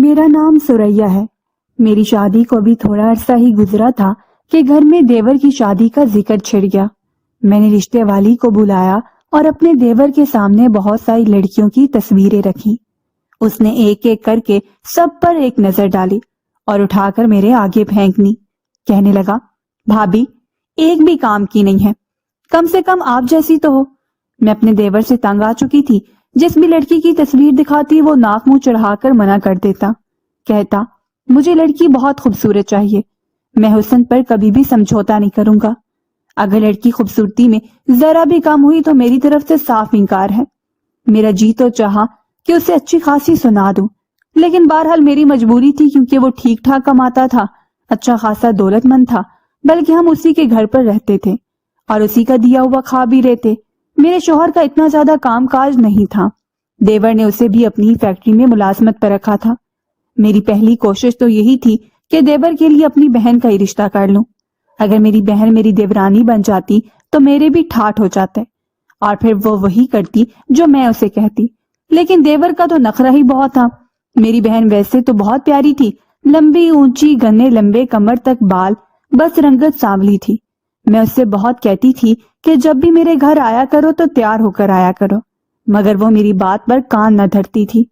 میرا نام سریا ہے. میری شادی کو بھی تھوڑا عرصہ ہی گزرا تھا کہ گھر میں دیور کی شادی کا ذکر چھڑ گیا. میں نے رشتے والی کو بلایا اور اپنے دیور کے سامنے بہت ساری لڑکیوں کی تصویریں رکھی. اس نے ایک ایک کر کے سب پر ایک نظر ڈالی اور اٹھا کر میرے آگے پھینکنی. کہنے لگا, بھابی ایک بھی کام کی نہیں ہے, کم سے کم آپ جیسی تو ہو. میں اپنے دیور سے تنگ آ چکی تھی. جس بھی لڑکی کی تصویر دکھاتی وہ ناک منہ چڑھا کر منع کر دیتا. کہتا, مجھے لڑکی بہت خوبصورت چاہیے, میں حسن پر کبھی بھی سمجھوتا نہیں کروں گا. اگر لڑکی خوبصورتی میں ذرا بھی کم ہوئی تو میری طرف سے صاف انکار ہے. میرا جی تو چاہا کہ اسے اچھی خاصی سنا دوں, لیکن بہرحال میری مجبوری تھی, کیونکہ وہ ٹھیک ٹھاک کماتا تھا, اچھا خاصا دولت مند تھا, بلکہ ہم اسی کے گھر پر رہتے تھے اور اسی کا دیا ہوا کھا بھی رہتے. میرے شوہر کا اتنا زیادہ کام کاج نہیں تھا. دیور نے اسے بھی اپنی فیکٹری میں ملازمت پر رکھا تھا. میری پہلی کوشش تو یہی تھی کہ دیور کے لیے اپنی بہن کا ہی رشتہ کر لوں. اگر میری بہن میری دیورانی بن جاتی تو میرے بھی ٹھاٹ ہو جاتے, اور پھر وہ وہی کرتی جو میں اسے کہتی. لیکن دیور کا تو نخرہ ہی بہت تھا. میری بہن ویسے تو بہت پیاری تھی, لمبی اونچی, گھنے لمبے کمر تک بال, بس رنگت سانولی تھی. میں اس سے بہت کہتی تھی کہ جب بھی میرے گھر آیا کرو تو تیار ہو کر آیا کرو, مگر وہ میری بات پر کان نہ دھرتی تھی.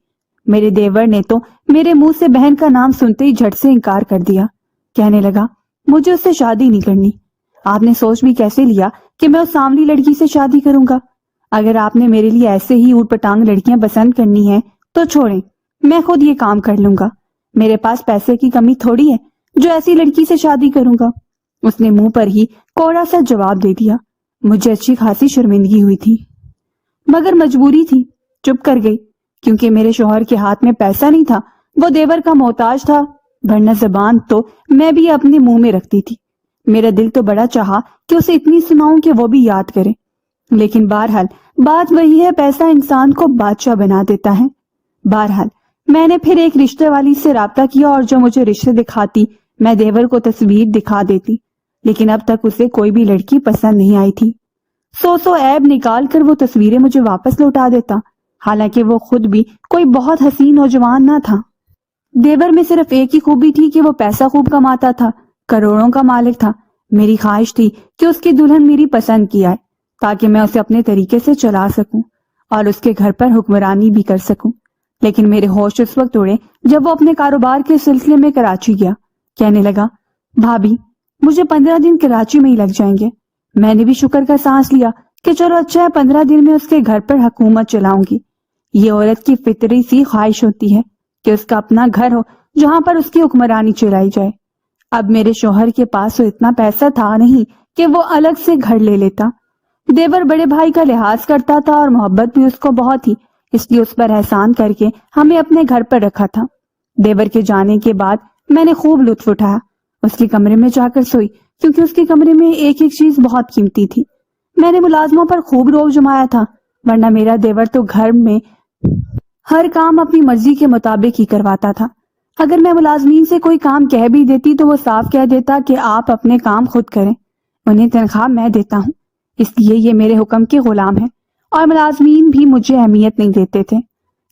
میرے دیور نے تو میرے منہ سے بہن کا نام سنتے ہی جھٹ سے انکار کر دیا. کہنے لگا, مجھے اس سے شادی نہیں کرنی. آپ نے سوچ بھی کیسے لیا کہ میں اس ساملی لڑکی سے شادی کروں گا؟ اگر آپ نے میرے لیے ایسے ہی اوٹ پٹانگ لڑکیاں پسند کرنی ہیں تو چھوڑیں, میں خود یہ کام کر لوں گا. میرے پاس پیسے کی کمی تھوڑی ہے جو ایسی لڑکی سے شادی کروں گا. اس نے منہ پر ہی کوڑا سا جواب دے دیا. مجھے اچھی خاصی شرمندگی ہوئی تھی, مگر مجبوری تھی, چپ کر گئی. کیونکہ میرے شوہر کے ہاتھ میں پیسہ نہیں تھا, وہ دیور کا محتاج تھا, ورنہ زبان تو میں بھی اپنے منہ میں رکھتی تھی. میرا دل تو بڑا چاہا کہ اسے اتنی سناؤں کہ وہ بھی یاد کرے, لیکن بہرحال بات وہی ہے, پیسہ انسان کو بادشاہ بنا دیتا ہے. بہرحال میں نے پھر ایک رشتے والی سے رابطہ کیا, اور جو مجھے رشتے دکھاتی میں دیور کو تصویر دکھا دیتی, لیکن اب تک اسے کوئی بھی لڑکی پسند نہیں آئی تھی. سو عیب نکال کر وہ تصویریں مجھے واپس لوٹا دیتا, حالانکہ وہ خود بھی کوئی بہت حسین نوجوان نہ تھا. دیور میں صرف ایک ہی خوبی تھی کہ وہ پیسہ خوب کماتا تھا, کروڑوں کا مالک تھا. میری خواہش تھی کہ اس کی دلہن میری پسند کی آئے, تاکہ میں اسے اپنے طریقے سے چلا سکوں اور اس کے گھر پر حکمرانی بھی کر سکوں. لیکن میرے ہوش اس وقت اڑے جب وہ اپنے کاروبار کے سلسلے میں کراچی گیا. کہنے لگا, بھابی مجھے 15 دن کراچی میں ہی لگ جائیں گے. میں نے بھی شکر کا سانس لیا کہ چلو اچھا ہے, 15 دن میں اس کے گھر پر حکومت چلاؤں گی. یہ عورت کی فطری سی خواہش ہوتی ہے کہ اس کا اپنا گھر ہو جہاں پر اس کی حکمرانی چلائی جائے. اب میرے شوہر کے پاس تو اتنا پیسہ تھا نہیں کہ وہ الگ سے گھر لے لیتا. دیور بڑے بھائی کا لحاظ کرتا تھا اور محبت بھی اس کو بہت تھی, اس لیے اس پر احسان کر کے ہمیں اپنے گھر پر رکھا تھا. دیور کے جانے کے بعد میں نے خوب لطف اٹھایا. اس کے کمرے میں جا کر سوئی, کیونکہ اس کے کمرے میں ایک ایک چیز بہت قیمتی تھی. میں نے ملازموں پر خوب روب جمایا تھا, ورنہ میرا دیور تو گھر میں ہر کام اپنی مرضی کے مطابق ہی کرواتا تھا. اگر میں ملازمین سے کوئی کام کہہ بھی دیتی تو وہ صاف کہہ دیتا کہ آپ اپنے کام خود کریں, انہیں تنخواہ میں دیتا ہوں, اس لیے یہ میرے حکم کے غلام ہیں. اور ملازمین بھی مجھے اہمیت نہیں دیتے تھے.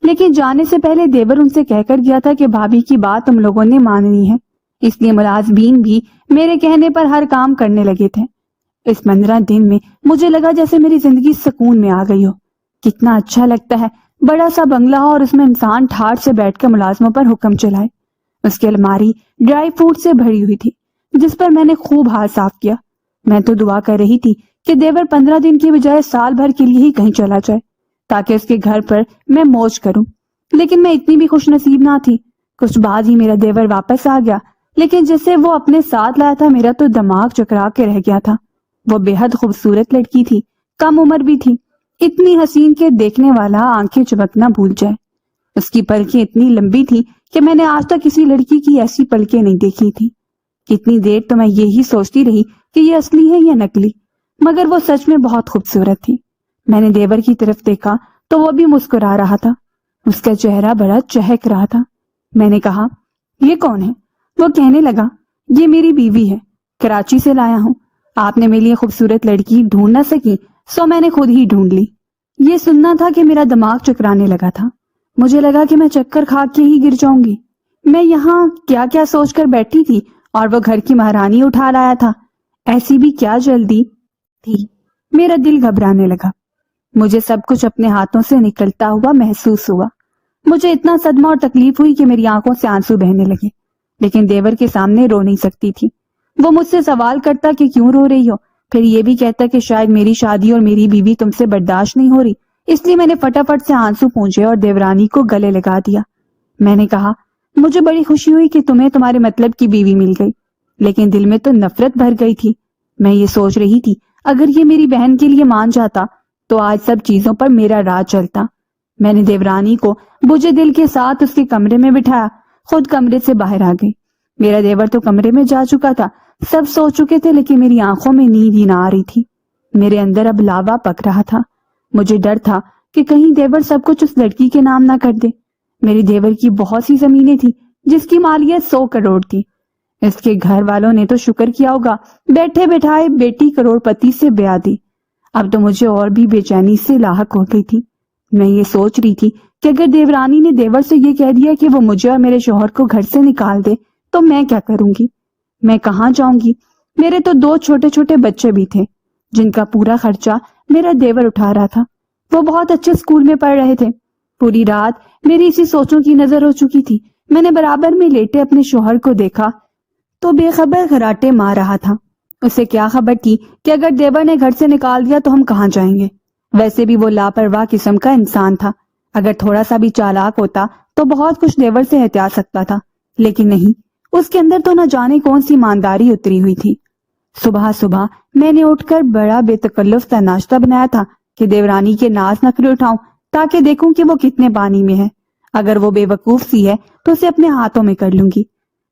لیکن جانے سے پہلے دیور ان سے کہہ کر گیا تھا کہ بھابی کی بات تم لوگوں نے ماننی ہے, اس لیے ملازمین بھی میرے کہنے پر ہر کام کرنے لگے تھے. اس 15 دن میں مجھے لگا جیسے میری زندگی سکون میں آ گئی ہو. کتنا اچھا لگتا ہے, بڑا سا بنگلہ ہو اور اس میں انسان ٹھاٹ سے بیٹھ کر ملازموں پر حکم چلائے. اس کی الماری ڈرائی فروٹ سے بھری ہوئی تھی, جس پر میں نے خوب ہاتھ صاف کیا. میں تو دعا کر رہی تھی کہ دیور 15 دن کی بجائے سال بھر کے لیے ہی کہیں چلا جائے, تاکہ اس کے گھر پر میں موج کروں. لیکن میں اتنی بھی خوش نصیب نہ تھی. کچھ بعد ہی میرا دیور واپس آ گیا, لیکن جسے وہ اپنے ساتھ لایا تھا میرا تو دماغ چکرا کے رہ گیا تھا. وہ بے حد خوبصورت لڑکی تھی, کم عمر بھی تھی, اتنی حسین کے دیکھنے والا آنکھیں چمکنا بھول جائے. اس کی پلکیں اتنی لمبی تھی کہ میں نے آج تک کسی لڑکی کی ایسی پلکیں نہیں دیکھی تھی. کتنی دیر تو میں یہی سوچتی رہی کہ یہ اصلی ہے یا نکلی, مگر وہ سچ میں بہت خوبصورت تھی. میں نے دیور کی طرف دیکھا تو وہ بھی مسکرا رہا تھا. اس کا چہرہ بڑا چہک رہا تھا. میں نے کہا, یہ کون ہے؟ وہ کہنے لگا, یہ میری بیوی ہے, کراچی سے لایا ہوں. آپ نے میرے لیے خوبصورت لڑکی ڈھونڈ نہ سکی, سو میں نے خود ہی ڈھونڈ لی. یہ سننا تھا کہ میرا دماغ چکرانے لگا تھا. مجھے لگا کہ میں چکر کھا کے ہی گر جاؤں گی. میں یہاں کیا کیا سوچ کر بیٹھی تھی اور وہ گھر کی مہارانی اٹھا لایا تھا. ایسی بھی کیا جلدی تھی. میرا دل گھبرانے لگا. مجھے سب کچھ اپنے ہاتھوں سے نکلتا ہوا محسوس ہوا. مجھے اتنا صدمہ اور تکلیف ہوئی کہ میری آنکھوں سے آنسو بہنے لگے. لیکن دیور کے سامنے رو نہیں سکتی تھی. وہ مجھ سے سوال کرتا کہ کیوں رو رہی ہو، پھر یہ بھی کہتا کہ شاید میری شادی اور میری بیوی تم سے برداشت نہیں ہو رہی. اس لیے میں نے فٹافٹ سے آنسو پونچھے اور دیورانی کو گلے لگا دیا. میں نے کہا، مجھے بڑی خوشی ہوئی کہ تمہیں تمہارے مطلب کی بیوی مل گئی، لیکن دل میں تو نفرت بھر گئی تھی. میں یہ سوچ رہی تھی اگر یہ میری بہن کے لیے مان جاتا تو آج سب چیزوں پر میرا راج چلتا. میں نے دیورانی کو بجھے دل کے ساتھ اس کے کمرے میں بٹھایا، خود کمرے سے باہر آ گئی. میرا دیور تو کمرے میں جا چکا تھا. سب سو چکے تھے لیکن میری آنکھوں میں نیند ہی نہ آ رہی تھی. میرے اندر اب لاوا پک رہا تھا. مجھے ڈر تھا کہ کہیں دیور سب کچھ اس لڑکی کے نام نہ کر دے. میری دیور کی بہت سی زمینیں تھی جس کی مالیت 100 کروڑ تھی. اس کے گھر والوں نے تو شکر کیا ہوگا بیٹھے بیٹھائے بیٹی کروڑ پتی سے بیاہ دی. اب تو مجھے اور بھی بے چینی سے لاحق ہو گئی تھی. میں یہ سوچ رہی تھی کہ اگر دیورانی نے دیور سے یہ کہہ دیا کہ وہ مجھے اور میرے شوہر کو گھر سے نکال دے تو میں کیا کروں گی؟ میں کہاں جاؤں گی؟ میرے تو 2 چھوٹے چھوٹے بچے بھی تھے جن کا پورا خرچہ میرا دیور اٹھا رہا تھا. وہ بہت اچھے اسکول میں پڑھ رہے تھے. پوری رات میری اسی سوچوں کی نظر ہو چکی تھی. میں نے برابر میں لیٹے اپنے شوہر کو دیکھا تو بے خبر خراٹے مار رہا تھا. اسے کیا خبر تھی کہ اگر دیور نے گھر سے نکال دیا تو ہم کہاں جائیں گے. ویسے بھی وہ لاپرواہ قسم کا انسان تھا. اگر تھوڑا سا بھی چالاک ہوتا تو بہت کچھ دیور سے احتیاط سکتا تھا، لیکن نہیں. اس کے اندر تو نہ جانے کون سی ایمانداری اتری ہوئی تھی. صبح صبح میں نے اٹھ کر بڑا بے تکلف سا ناشتہ بنایا تھا کہ دیورانی کے ناز نخرے اٹھاؤں تاکہ دیکھوں کہ وہ کتنے پانی میں ہے. اگر وہ بے وقوف سی ہے تو اسے اپنے ہاتھوں میں کر لوں گی.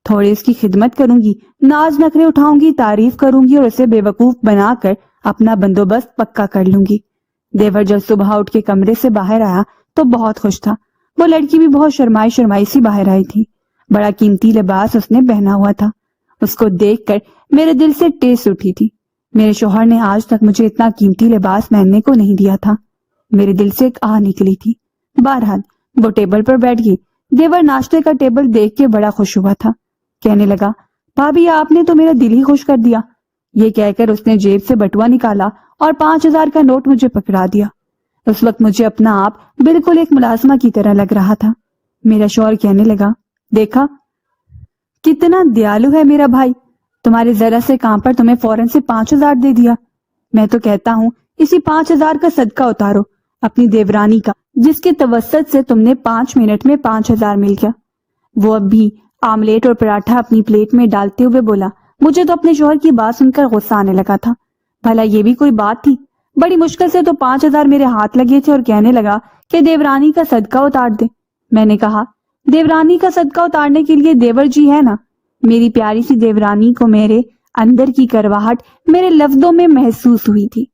تھوڑی اس کی خدمت کروں گی، ناز نخرے اٹھاؤں گی، تعریف کروں گی اور اسے بے وقوف بنا کر اپنا بندوبست پکا کر لوں گی. دیور جب صبح اٹھ کے کمرے سے باہر آیا تو بہت خوش تھا. وہ لڑکی بھی بہت شرمائی سی باہر آئی تھی. بڑا قیمتی لباس اس نے پہنا ہوا تھا. اس کو دیکھ کر میرے دل سے ٹیس اٹھی تھی. میرے شوہر نے آج تک مجھے اتنا قیمتی لباس پہننے کو نہیں دیا تھا. میرے دل سے ایک آہ نکلی تھی. بہرحال وہ ٹیبل پر بیٹھ گئی. دیور ناشتے کا ٹیبل دیکھ کے بڑا خوش ہوا تھا. کہنے لگا، بھابھی آپ نے تو میرا دل ہی خوش کر دیا. یہ کہہ کر اس نے جیب سے بٹوا نکالا اور 5000 کا نوٹ مجھے پکڑا دیا. اس وقت مجھے اپنا آپ بالکل ایک ملازمہ کی طرح لگ رہا تھا. میرا شوہر کہنے لگا، دیکھا کتنا دیالو ہے میرا بھائی، تمہارے ذرا سے کام پر تمہیں فوراً سے 5000 دے دیا. میں تو کہتا ہوں اسی 5000 کا صدقہ اتارو اپنی دیورانی کا، جس کے توسط سے تم نے 5 منٹ میں 5000 مل گیا. وہ اب بھی آملیٹ اور پراٹھا اپنی پلیٹ میں ڈالتے ہوئے بولا. مجھے تو اپنے شوہر کی بات سن کر غصہ آنے لگا تھا. بھلا یہ بھی کوئی بات تھی؟ بڑی مشکل سے تو 5000 میرے ہاتھ لگے تھے اور کہنے لگا کہ دیورانی کا صدقہ اتار دے. میں نے کہا، دیورانی کا صدقہ اتارنے کے لیے دیور جی ہے نا. میری پیاری سی دیورانی کو میرے اندر کی کرواہٹ میرے لفظوں میں محسوس ہوئی تھی.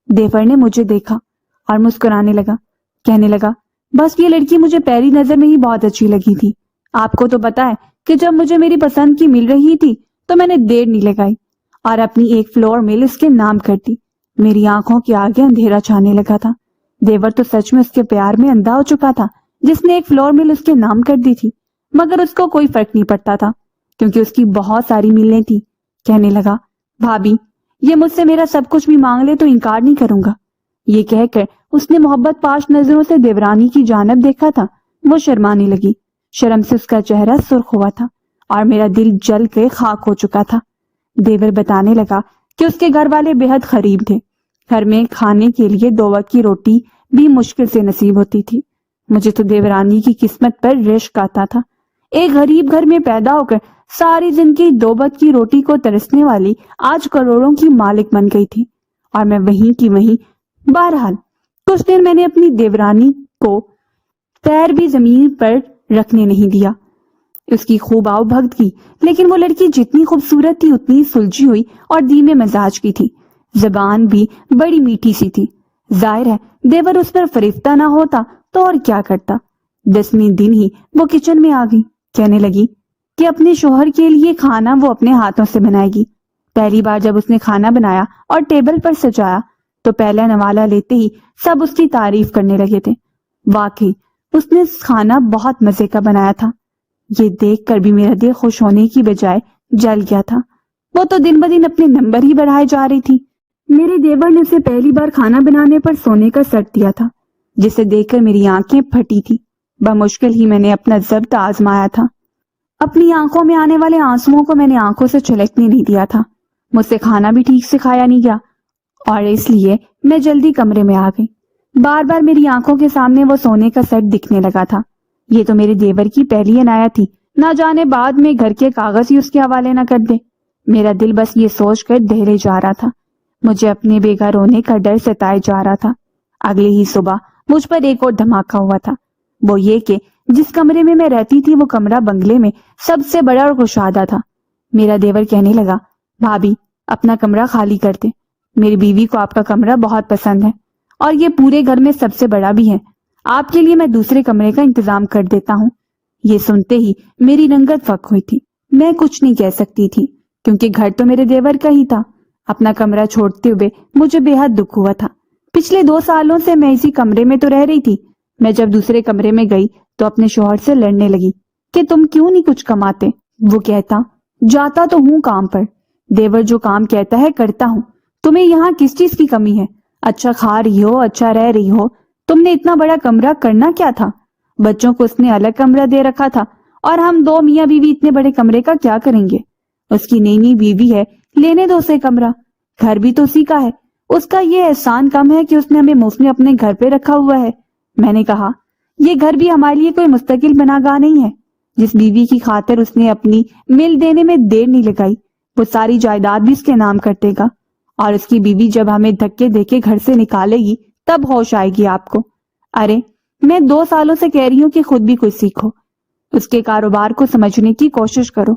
دیور نے مجھے دیکھا اور مسکرانے لگا. کہنے لگا، بس یہ لڑکی مجھے پہلی نظر میں ہی بہت اچھی لگی تھی. آپ کو تو پتا ہے کہ جب مجھے میری پسند کی مل رہی تھی تو میں نے دیر نہیں لگائی اور اپنی ایک فلور مل اس کے نام کر دی. میری آنکھوں کے آگے اندھیرا چھانے لگا تھا. دیور تو سچ میں اس کے پیار میں اندھا ہو چکا تھا جس نے ایک فلور مل اس کے نام کر دی تھی. مگر اس کو کوئی فرق نہیں پڑتا تھا کیونکہ اس کی بہت ساری ملیں تھی. کہنے لگا، بھابھی یہ مجھ سے میرا سب کچھ بھی مانگ لے تو انکار نہیں کروں گا. یہ کہہ کر اس نے محبت پاش نظروں سے دیورانی کی جانب دیکھا تھا. وہ شرمانے لگی. شرم سے اس کا چہرہ سرخ ہوا تھا اور میرا دل جل کے خاک ہو چکا تھا. دیور بتانے لگا کہ اس کے گھر والے بے حد غریب تھے. گھر میں کھانے کے لیے 2 وقت کی روٹی بھی مشکل سے نصیب ہوتی تھی. مجھے تو دیورانی کی قسمت پر رشک آتا تھا. ایک غریب گھر میں پیدا ہو کر ساری زندگی 2 وقت کی روٹی کو ترسنے والی آج کروڑوں کی مالک بن گئی تھی اور میں وہیں کی وہیں. بہرحال کچھ دن میں نے اپنی دیورانی کو پیر بھی زمین پر رکھنے نہیں دیا. اس کی خوب آؤ بھگت کی، لیکن وہ لڑکی جتنی خوبصورت تھی اتنی سلجھی ہوئی اور دھیمے مزاج کی تھی. زبان بھی بڑی میٹھی سی تھی. ظاہر ہے دیور اس پر فریفتہ نہ ہوتا تو اور کیا کرتا. 10ویں دن ہی وہ کچن میں آ گئی. کہنے لگی کہ اپنے شوہر کے لیے کھانا وہ اپنے ہاتھوں سے بنائے گی. پہلی بار جب اس نے کھانا بنایا اور ٹیبل پر سجایا تو پہلا نوالا لیتے ہی سب اس کی تعریف کرنے لگے تھے. واقعی اس نے کھانا بہت مزے کا بنایا تھا. یہ دیکھ کر بھی میرا دل خوش ہونے کی بجائے جل گیا تھا۔ وہ تو دن بدن اپنے نمبر ہی بڑھائے جا رہی تھی۔ میرے دیور نے اسے پہلی بار کھانا بنانے پر سونے کا سیٹ دیا تھا، جسے دیکھ کر میری آنکھیں پھٹی تھی۔ بمشکل ہی میں نے اپنا ضبط آزمایا تھا۔ اپنی آنکھوں میں آنے والے آنسوؤں کو میں نے آنکھوں سے چھلکنے نہیں دیا تھا۔ مجھ سے کھانا بھی ٹھیک سے کھایا نہیں گیا اور اس لیے میں جلدی کمرے میں آ گئی۔ بار بار میری آنکھوں کے سامنے وہ سونے کا سیٹ دکھنے لگا تھا۔ یہ تو میرے دیور کی پہلی عنایت تھی، نہ جانے بعد میں گھر کے کاغذ ہی اس کے حوالے نہ کر دے۔ میرا دل بس یہ سوچ کر دہلے جا رہا تھا۔ مجھے اپنے بے گھر ہونے کا ڈر ستائے جا رہا تھا۔ اگلے ہی صبح مجھ پر ایک اور دھماکہ ہوا تھا، وہ یہ کہ جس کمرے میں رہتی تھی وہ کمرہ بنگلے میں سب سے بڑا اور کشادہ تھا۔ میرا دیور کہنے لگا، بھابی اپنا کمرہ خالی کر دے، میری بیوی کو آپ کا کمرہ بہت پسند ہے اور یہ پورے گھر میں سب سے بڑا بھی ہے، آپ کے لیے میں دوسرے کمرے کا انتظام کر دیتا ہوں۔ یہ سنتے ہی میری رنگت فک ہوئی تھی۔ میں کچھ نہیں کہہ سکتی تھی کیونکہ گھر تو میرے دیور کا ہی تھا۔ اپنا کمرہ چھوڑتے ہوئے مجھے بے حد دکھ ہوا تھا۔ پچھلے 2 سالوں سے میں اسی کمرے میں تو رہ رہی تھی۔ میں جب دوسرے کمرے میں گئی تو اپنے شوہر سے لڑنے لگی کہ تم کیوں نہیں کچھ کماتے۔ وہ کہتا، جاتا تو ہوں کام پر، دیور جو کام کہتا ہے کرتا ہوں، تمہیں یہاں کس چیز کی کمی ہے؟ اچھا کھا رہی ہو، اچھا رہ رہی ہو، تم نے اتنا بڑا کمرہ کرنا کیا تھا؟ بچوں کو اس نے الگ کمرہ دے رکھا تھا اور ہم 2 میاں بیوی اتنے بڑے کمرے کا کیا کریں گے؟ اس کی نئی بیوی ہے، لینے دو اسے کمرہ، گھر بھی تو اسی کا ہے، اس کا یہ احسان کم ہے کہ اس نے ہمیں مفت میں اپنے گھر پہ رکھا ہوا ہے۔ میں نے کہا، یہ گھر بھی ہمارے لیے کوئی مستقل بناگاہ نہیں ہے۔ جس بیوی کی خاطر اس نے اپنی مل دینے میں دیر نہیں لگائی، وہ ساری جائیداد بھی اس کے نام کر دے گا، اور اس کی بیوی جب ہمیں دھکے دے کے گھر سے نکالے گی تب ہوش آئے گی آپ کو۔ ارے میں 2 سالوں سے کہہ رہی ہوں کہ خود بھی کچھ سیکھو، اس کے کاروبار کو سمجھنے کی کوشش کرو،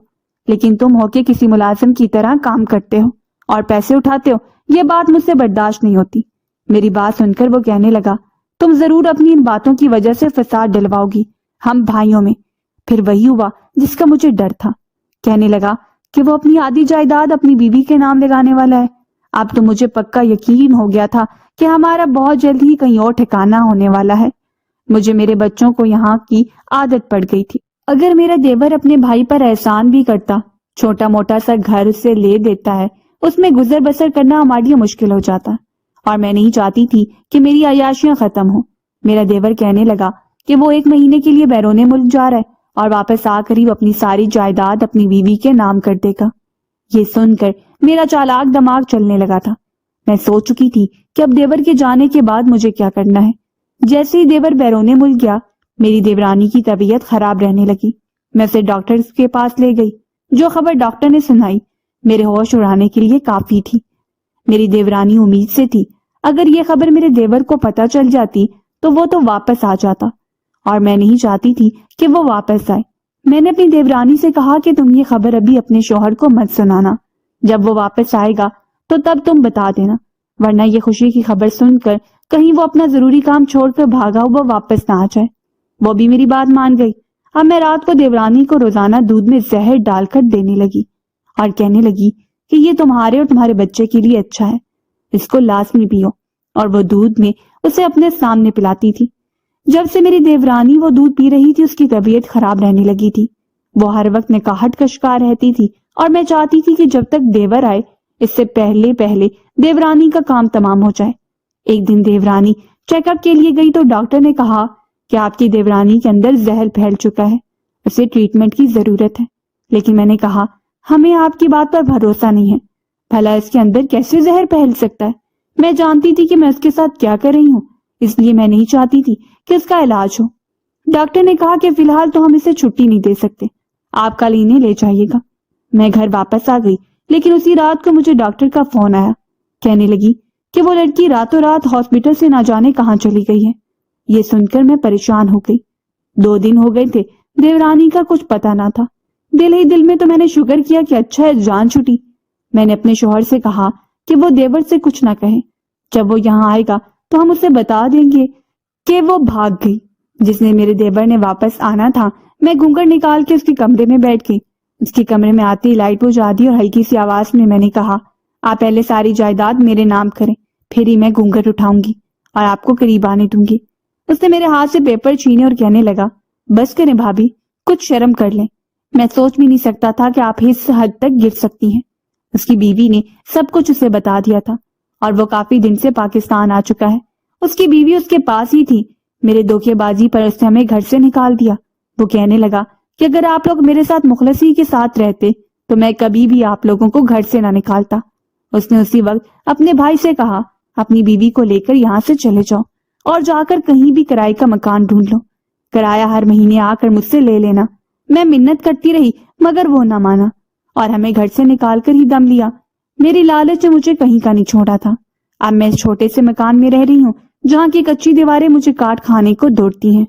لیکن تم ہو کے کسی ملازم کی طرح کام کرتے ہو اور پیسے اٹھاتے ہو، یہ بات مجھ سے برداشت نہیں ہوتی۔ میری بات سن کر وہ کہنے لگا، تم ضرور اپنی ان باتوں کی وجہ سے فساد ڈلواؤ گی ہم بھائیوں میں۔ پھر وہی ہوا جس کا مجھے ڈر تھا۔ کہنے لگا کہ وہ اپنی آدھی جائیداد اپنی بیوی کے نام لگانے والا ہے۔ اب تو مجھے پکا یقین ہو گیا تھا کہ ہمارا بہت جلد ہی کہیں اور ٹھکانہ ہونے والا ہے۔ مجھے میرے بچوں کو یہاں کی عادت پڑ گئی تھی۔ اگر میرا دیور اپنے بھائی پر احسان بھی کرتا، چھوٹا موٹا سا گھر اس سے لے دیتا ہے، اس میں گزر بسر کرنا ہمارے لیے مشکل ہو جاتا، اور میں نہیں چاہتی تھی کہ میری عیاشیاں ختم ہوں۔ میرا دیور کہنے لگا کہ وہ 1 مہینے کے لیے بیرون ملک جا رہا ہے اور واپس آ کر ہی وہ اپنی ساری جائیداد اپنی بیوی کے نام کر دے گا۔ یہ سن کر میرا چالاک دماغ چلنے لگا تھا۔ میں سوچ چکی تھی کہ اب دیور کے جانے کے بعد مجھے کیا کرنا ہے۔ جیسے ہی دیور بیرون ملک گیا، میری دیورانی کی طبیعت خراب رہنے لگی۔ میں اسے ڈاکٹر کے پاس لے گئی۔ جو خبر ڈاکٹر نے سنائی میرے ہوش اڑانے کے لیے کافی تھی۔ میری دیورانی امید سے تھی اگر یہ خبر میرے دیور کو پتہ چل جاتی تو وہ تو واپس آ جاتا، اور میں نہیں چاہتی تھی کہ وہ واپس آئے۔ میں نے اپنی دیورانی سے کہا کہ تم یہ خبر ابھی اپنے شوہر کو مت سنانا، جب وہ واپس آئے گا تو تب تم بتا دینا، ورنہ یہ خوشی کی خبر سن کر کہیں وہ اپنا ضروری کام چھوڑ کر بھاگا ہوا واپس نہ آ جائے۔ وہ بھی میری بات مان گئی۔ اب میں رات کو دیورانی کو روزانہ دودھ میں زہر ڈال کر دینے لگی اور کہنے لگی کہ یہ تمہارے اور تمہارے بچے کے لیے اچھا ہے، اس کو لازمی پیو، اور وہ دودھ میں اسے اپنے سامنے پلاتی تھی۔ جب سے میری دیورانی وہ دودھ پی رہی تھی اس کی طبیعت خراب رہنے لگی تھی۔ وہ ہر وقت نکاہٹ کا شکار رہتی تھی اور میں چاہتی تھی کہ جب تک دیور آئے اس سے پہلے دیورانی کا کام تمام ہو جائے۔ ایک دن دیورانی چیک اپ کے لیے گئی تو ڈاکٹر نے کہا کہ آپ کی دیورانی کے اندر زہر پھیل چکا ہے، اسے ٹریٹمنٹ کی ضرورت ہے۔ لیکن میں نے کہا، ہمیں آپ کی بات پر بھروسہ نہیں ہے، بھلا اس کے اندر کیسے زہر پھیل سکتا ہے؟ میں جانتی تھی کہ میں اس کے ساتھ کیا کر رہی ہوں، اس لیے میں نہیں چاہتی تھی کہ اس کا علاج ہو۔ ڈاکٹر نے کہا کہ فی الحال تو ہم اسے چھٹی نہیں دے سکتے، آپ کل انہیں لے جائیے گا۔ میں گھر واپس آ گئی، لیکن اسی رات کو مجھے ڈاکٹر کا فون آیا۔ کہنے لگی کہ وہ لڑکی راتوں رات ہاسپٹل سے نہ جانے کہاں چلی گئی ہے۔ یہ سن کر میں پریشان ہو گئی۔ 2 دن ہو گئے تھے، دیورانی کا کچھ پتہ نہ تھا۔ دل ہی دل میں تو میں نے شکر کیا کہ اچھا ہے جان چھٹی۔ میں نے اپنے شوہر سے کہا کہ وہ دیور سے کچھ نہ کہے، جب وہ یہاں آئے گا تو ہم اسے بتا دیں گے کہ وہ بھاگ گئی۔ جس نے میرے دیور نے واپس آنا تھا، میں گھونگھٹ نکال کے اس کے کمرے میں بیٹھ گئی۔ اس کے کمرے میں آتے ہی لائٹ بجھا دی اور ہلکی سی آواز میں نے کہا، آپ پہلے ساری جائیداد میرے نام کریں، پھر ہی میں گھونگھٹ اٹھاؤں گی اور آپ کو قریب آنے دوں گی۔ اس نے میرے ہاتھ سے پیپر چھینے اور کہنے لگا، بس کریں بھابی، کچھ شرم کر لیں، میں سوچ بھی نہیں سکتا تھا کہ آپ اس حد تک گر سکتی ہیں۔ اس کی بیوی نے سب کچھ اسے بتا دیا تھا اور وہ کافی دن سے پاکستان آ چکا ہے۔ اس کی بیوی اس کے پاس ہی تھی۔ میرے دھوکے بازی پر اس نے ہمیں گھر سے نکال دیا۔ وہ کہنے لگا کہ اگر آپ لوگ میرے ساتھ مخلصی کے ساتھ رہتے تو میں کبھی بھی آپ لوگوں کو گھر سے نہ نکالتا۔ اس نے اسی وقت اپنے بھائی سے کہا، اپنی بیوی کو لے کر یہاں سے چلے جاؤ اور جا کر کہیں بھی کرائے کا مکان ڈھونڈ لو، کرایہ ہر مہینے آ کر مجھ سے لے لینا۔ میں منت کرتی رہی مگر وہ نہ مانا اور ہمیں گھر سے نکال کر ہی دم لیا۔ میری لالچ نے مجھے کہیں کا نہیں چھوڑا تھا۔ اب میں اس چھوٹے سے مکان میں رہ رہی ہوں جہاں کی کچی دیواریں مجھے کاٹ کھانے کو دوڑتی ہیں۔